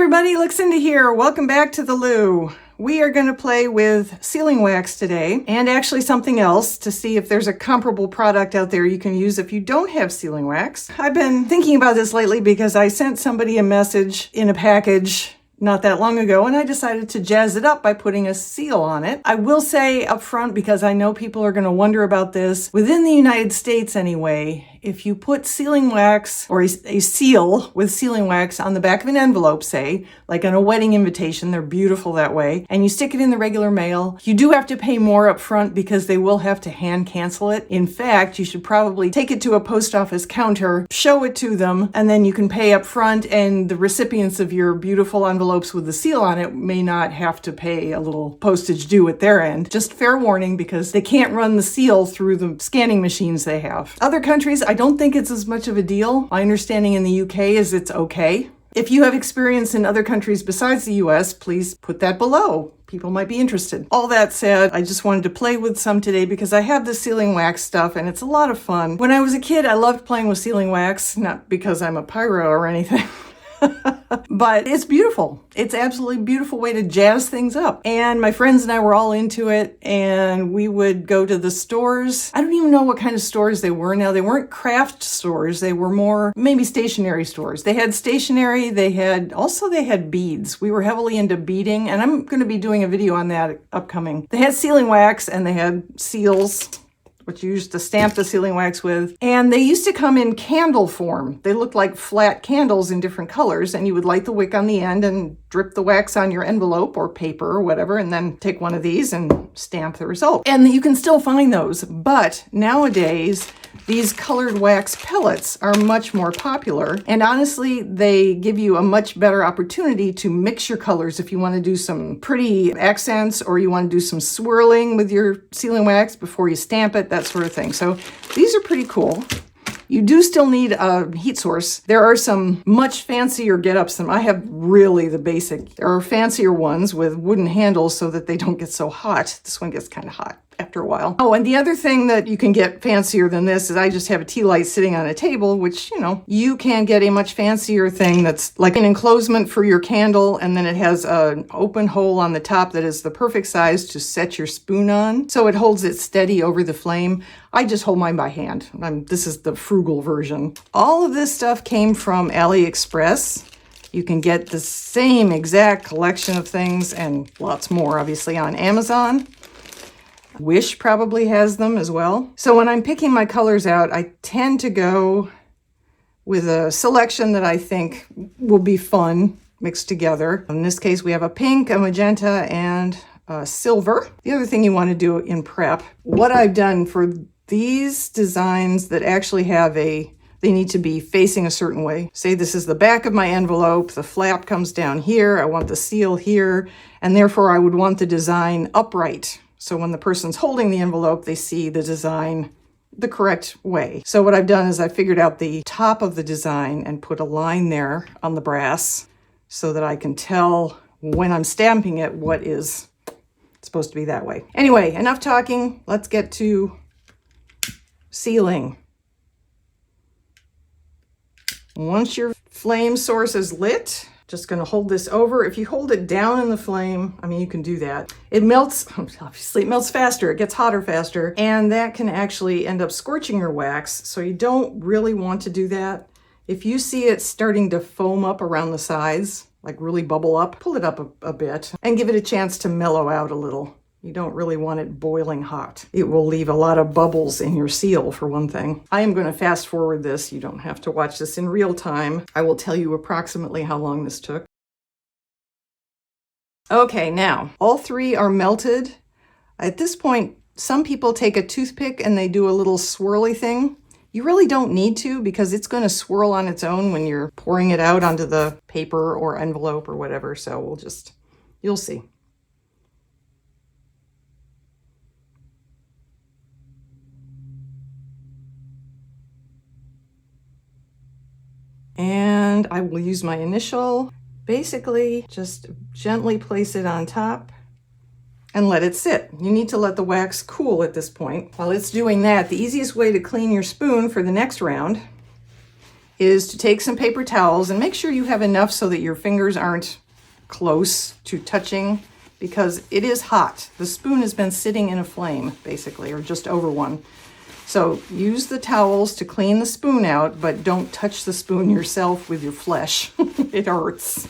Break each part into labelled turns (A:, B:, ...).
A: everybody, Luxinda here. Welcome back to the Lou. We are going to play with sealing wax today and actually something else to see if there's a comparable product out there you can use if you don't have sealing wax. I've been thinking about this lately because I sent somebody a message in a package not that long ago, and I decided to jazz it up by putting a seal on it. I will say up front, because I know people are going to wonder about this, within the United States anyway, if you put sealing wax or a seal with sealing wax on the back of an envelope, say, like on a wedding invitation, they're beautiful that way, and you stick it in the regular mail, you do have to pay more up front because they will have to hand cancel it. In fact, you should probably take it to a post office counter, show it to them, and then you can pay up front, and the recipients of your beautiful envelopes with the seal on it may not have to pay a little postage due at their end. Just fair warning, because they can't run the seal through the scanning machines they have. Other countries, I don't think it's as much of a deal. My understanding in the UK is it's okay. If you have experience in other countries besides the US, please put that below. People might be interested. All that said, I just wanted to play with some today because I have the sealing wax stuff and it's a lot of fun. When I was a kid, I loved playing with sealing wax, not because I'm a pyro or anything. But it's beautiful. It's absolutely beautiful way to jazz things up. And my friends and I were all into it, and we would go to the stores. I don't even know what kind of stores they were now. They weren't craft stores. They were more maybe stationery stores. They had stationery. They had beads. We were heavily into beading, and I'm going to be doing a video on that upcoming. They had sealing wax and they had seals, which you used to stamp the sealing wax with. And they used to come in candle form. They looked like flat candles in different colors, and you would light the wick on the end and drip the wax on your envelope or paper or whatever, and then take one of these and stamp the result. And you can still find those, but nowadays, these colored wax pellets are much more popular. And honestly, they give you a much better opportunity to mix your colors if you want to do some pretty accents or you want to do some swirling with your sealing wax before you stamp it, that sort of thing. So these are pretty cool. You do still need a heat source. There are some much fancier get-ups. I have really the basic. There are fancier ones with wooden handles so that they don't get so hot. This one gets kind of hot after a while. Oh, and the other thing that you can get fancier than this is I just have a tea light sitting on a table, which, you can get a much fancier thing that's like an enclosement for your candle, and then it has an open hole on the top that is the perfect size to set your spoon on, so it holds it steady over the flame. I just hold mine by hand. This is the frugal version. All of this stuff came from AliExpress. You can get the same exact collection of things and lots more, obviously, on Amazon. Wish probably has them as well. So when I'm picking my colors out, I tend to go with a selection that I think will be fun mixed together. In this case, we have a pink, a magenta, and a silver. The other thing you want to do in prep, what I've done for these designs that actually have they need to be facing a certain way. Say this is the back of my envelope, the flap comes down here, I want the seal here, and therefore I would want the design upright. So when the person's holding the envelope, they see the design the correct way. So what I've done is I figured out the top of the design and put a line there on the brass so that I can tell when I'm stamping it what is supposed to be that way. Anyway, enough talking. Let's get to sealing. Once your flame source is lit, just going to hold this over. If you hold it down in the flame, you can do that. It melts, obviously it melts faster, it gets hotter faster, and that can actually end up scorching your wax, so you don't really want to do that. If you see it starting to foam up around the sides, like really bubble up, pull it up a bit and give it a chance to mellow out a little. You don't really want it boiling hot. It will leave a lot of bubbles in your seal, for one thing. I am going to fast forward this. You don't have to watch this in real time. I will tell you approximately how long this took. Okay, now, all three are melted. At this point, some people take a toothpick and they do a little swirly thing. You really don't need to, because it's going to swirl on its own when you're pouring it out onto the paper or envelope or whatever. So you'll see. And I will use my initial. Basically, just gently place it on top and let it sit. You need to let the wax cool at this point. While it's doing that, the easiest way to clean your spoon for the next round is to take some paper towels and make sure you have enough so that your fingers aren't close to touching, because it is hot. The spoon has been sitting in a flame, basically, or just over one. So use the towels to clean the spoon out, but don't touch the spoon yourself with your flesh. It hurts.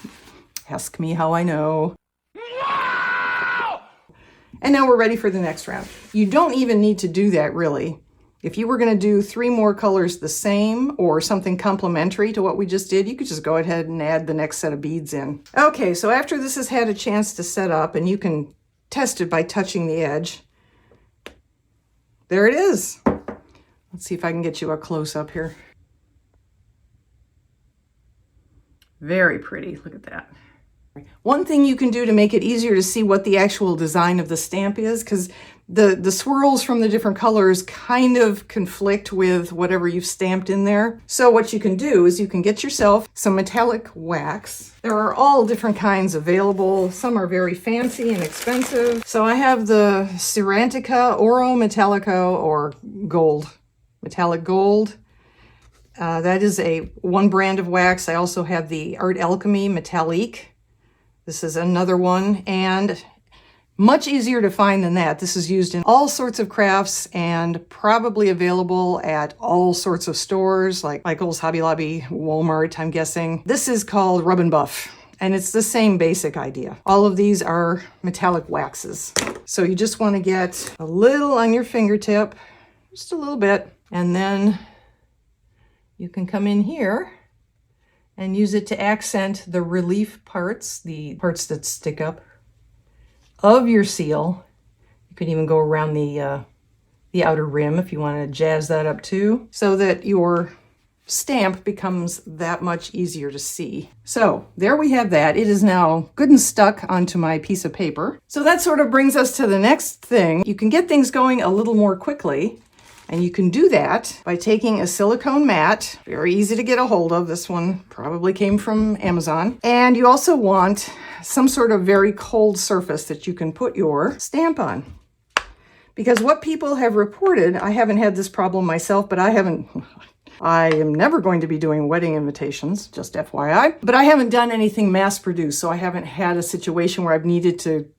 A: Ask me how I know. And now we're ready for the next round. You don't even need to do that, really. If you were going to do 3 more colors the same or something complementary to what we just did, you could just go ahead and add the next set of beads in. Okay, so after this has had a chance to set up, and you can test it by touching the edge, there it is. Let's see if I can get you a close-up here. Very pretty, look at that. One thing you can do to make it easier to see what the actual design of the stamp is, because the swirls from the different colors kind of conflict with whatever you've stamped in there. So what you can do is you can get yourself some metallic wax. There are all different kinds available. Some are very fancy and expensive. So I have the Cerantica Oro Metallico, or gold, metallic gold. That is one brand of wax. I also have the Art Alchemy Metallique. This is another one, and much easier to find than that. This is used in all sorts of crafts and probably available at all sorts of stores like Michael's, Hobby Lobby, Walmart, I'm guessing. This is called Rub and Buff, and it's the same basic idea. All of these are metallic waxes. So you just want to get a little on your fingertip, just a little bit, and then you can come in here and use it to accent the relief parts, the parts that stick up of your seal. You could even go around the outer rim if you want to jazz that up too, so that your stamp becomes that much easier to see. So there we have that. It is now good and stuck onto my piece of paper. So that sort of brings us to the next thing. You can get things going a little more quickly. And you can do that by taking a silicone mat, very easy to get a hold of. This one probably came from Amazon. And you also want some sort of very cold surface that you can put your stamp on. Because what people have reported, I haven't had this problem myself, but I am never going to be doing wedding invitations, just FYI. But I haven't done anything mass produced, so I haven't had a situation where I've needed to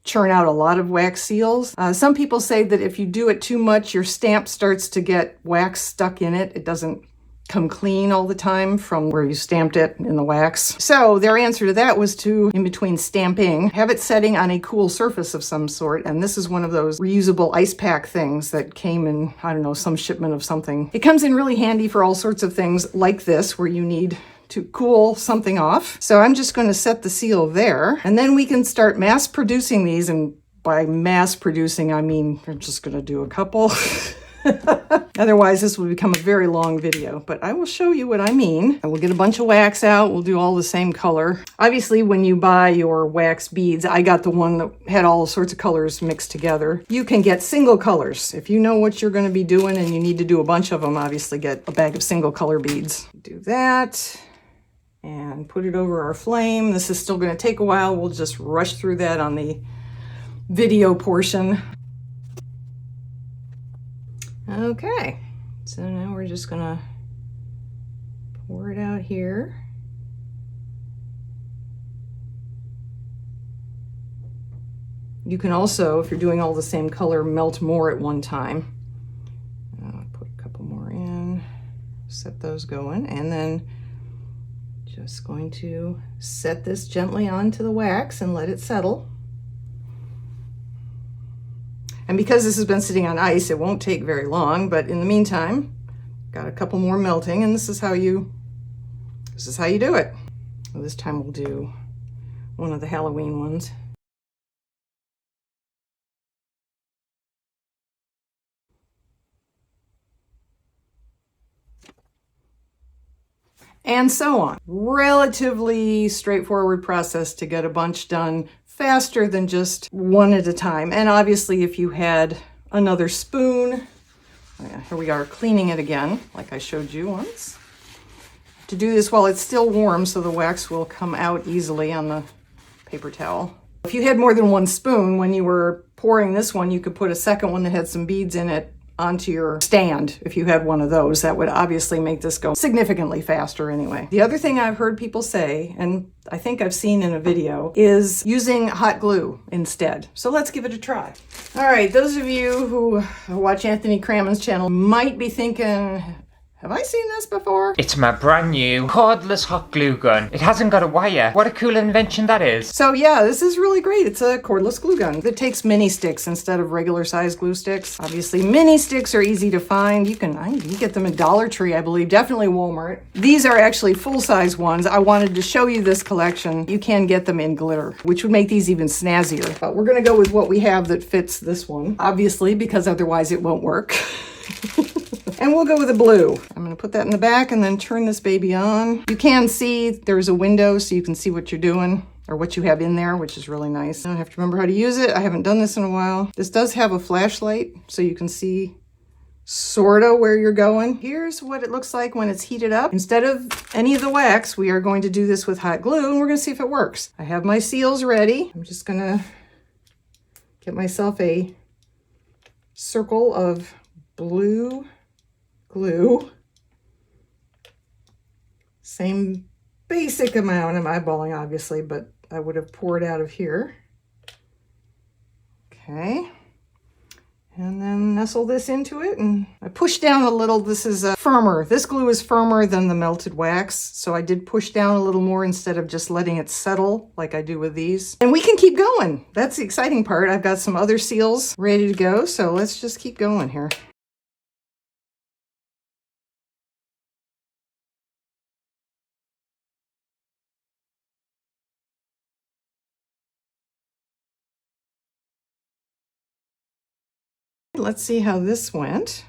A: churn out a lot of wax seals. Some people say that if you do it too much, your stamp starts to get wax stuck in it. It doesn't come clean all the time from where you stamped it in the wax. So their answer to that was to, in between stamping, have it setting on a cool surface of some sort. And this is one of those reusable ice pack things that came in, I don't know, some shipment of something. It comes in really handy for all sorts of things like this, where you need to cool something off. So I'm just going to set the seal there, and then we can start mass producing these. And by mass producing, I mean, we're just going to do a couple. Otherwise, this will become a very long video, but I will show you what I mean. I will get a bunch of wax out. We'll do all the same color. Obviously, when you buy your wax beads, I got the one that had all sorts of colors mixed together. You can get single colors. If you know what you're going to be doing and you need to do a bunch of them, obviously get a bag of single color beads. Do that. And put it over our flame. This is still going to take a while. We'll just rush through that on the video portion. Okay, so now we're just going to pour it out here. You can also, if you're doing all the same color, melt more at one time. Put a couple more in, set those going, and then just going to set this gently onto the wax and let it settle. And because this has been sitting on ice, it won't take very long, but in the meantime, got a couple more melting, and this is how you do it. Well, this time we'll do one of the Halloween ones. And so on. Relatively straightforward process to get a bunch done faster than just one at a time. And obviously, if you had another spoon, here we are cleaning it again, like I showed you once. To do this while it's still warm so the wax will come out easily on the paper towel. If you had more than one spoon, when you were pouring this one, you could put a second one that had some beads in it onto your stand. If you had one of those, that would obviously make this go significantly faster anyway. The other thing I've heard people say, and I think I've seen in a video, is using hot glue instead. So let's give it a try. All right, those of you who watch Anthony Crammond's channel might be thinking, have I seen this before?
B: It's my brand new cordless hot glue gun. It hasn't got a wire. What a cool invention that is.
A: So yeah, this is really great. It's a cordless glue gun that takes mini sticks instead of regular size glue sticks. Obviously, mini sticks are easy to find. You can get them at Dollar Tree, I believe, definitely Walmart. These are actually full-size ones. I wanted to show you this collection. You can get them in glitter, which would make these even snazzier. But we're gonna go with what we have that fits this one, obviously, because otherwise it won't work. And we'll go with a blue. I'm gonna put that in the back and then turn this baby on. You can see there's a window so you can see what you're doing or what you have in there, which is really nice. I don't have to remember how to use it. I haven't done this in a while. This does have a flashlight so you can see sorta where you're going. Here's what it looks like when it's heated up. Instead of any of the wax, we are going to do this with hot glue and we're gonna see if it works. I have my seals ready. I'm just gonna get myself a circle of blue glue. Same basic amount. I'm eyeballing obviously, but I would have poured out of here. Okay. And then nestle this into it and I push down a little. This is firmer. This glue is firmer than the melted wax. So I did push down a little more instead of just letting it settle like I do with these. And we can keep going. That's the exciting part. I've got some other seals ready to go. So let's just keep going here. Let's see how this went.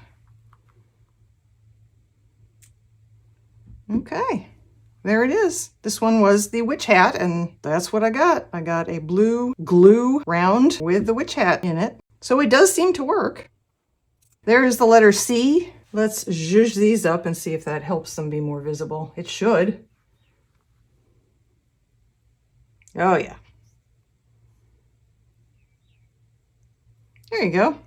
A: Okay, there it is. This one was the witch hat, and that's what I got. I got a blue glue round with the witch hat in it. So it does seem to work. There's the letter C. Let's zhuzh these up and see if that helps them be more visible. It should. Oh yeah. There you go.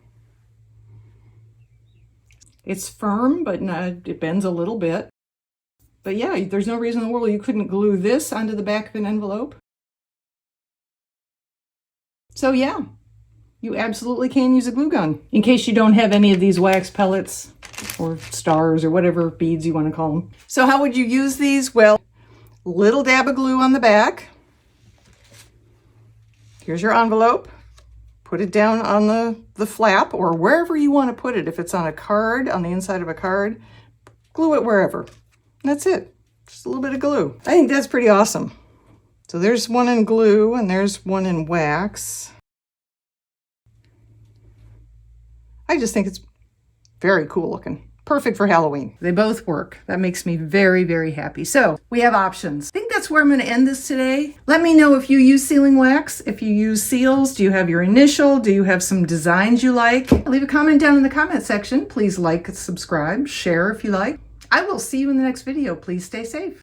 A: It's firm, but it bends a little bit. But yeah, there's no reason in the world you couldn't glue this onto the back of an envelope. So yeah, you absolutely can use a glue gun. In case you don't have any of these wax pellets or stars or whatever beads you want to call them. So how would you use these? Well, little dab of glue on the back. Here's your envelope. Put it down on the flap or wherever you want to put it. If it's on a card, on the inside of a card, glue it wherever. That's it. Just a little bit of glue. I think that's pretty awesome. So there's one in glue and there's one in wax. I just think it's very cool looking. Perfect for Halloween. They both work. That makes me very, very happy. So we have options. I think that's where I'm going to end this today. Let me know if you use sealing wax, if you use seals. Do you have your initial? Do you have some designs you like? Leave a comment down in the comment section. Please like, subscribe, share if you like. I will see you in the next video. Please stay safe.